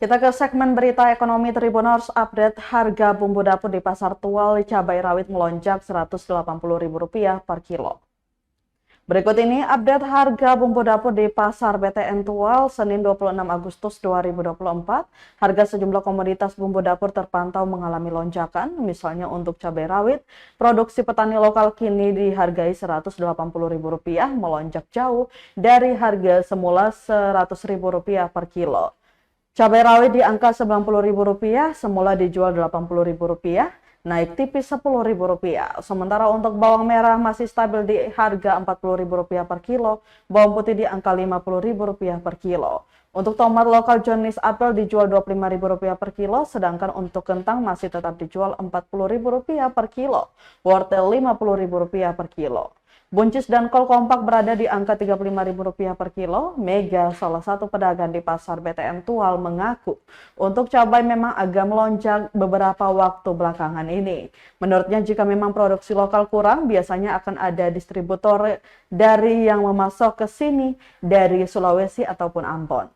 Kita ke segmen berita ekonomi Tribuners update harga bumbu dapur di Pasar Tual cabai rawit melonjak Rp180.000 per kilo. Berikut ini update harga bumbu dapur di Pasar BTN Tual Senin 26 Agustus 2024. Harga sejumlah komoditas bumbu dapur terpantau mengalami lonjakan, misalnya untuk cabai rawit, produksi petani lokal kini dihargai Rp180.000 melonjak jauh dari harga semula Rp100.000 per kilo. Cabai rawit di angka Rp90.000, semula dijual Rp80.000, naik tipis Rp10.000. Sementara untuk bawang merah masih stabil di harga Rp40.000 per kilo, bawang putih di angka Rp50.000 per kilo. Untuk tomat lokal jenis apel dijual Rp25.000 per kilo, sedangkan untuk kentang masih tetap dijual Rp40.000 per kilo, wortel Rp50.000 per kilo. Buncis dan kol kompak berada di angka Rp35.000 per kilo. Mega, salah satu pedagang di Pasar BTN Tual, mengaku untuk cabai memang agak melonjak beberapa waktu belakangan ini. Menurutnya jika memang produksi lokal kurang, biasanya akan ada distributor dari yang memasok ke sini dari Sulawesi ataupun Ambon.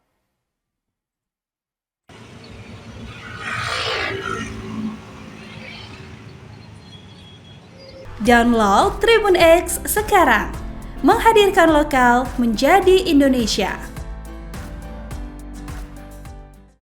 Download Tribun X sekarang, menghadirkan lokal menjadi Indonesia.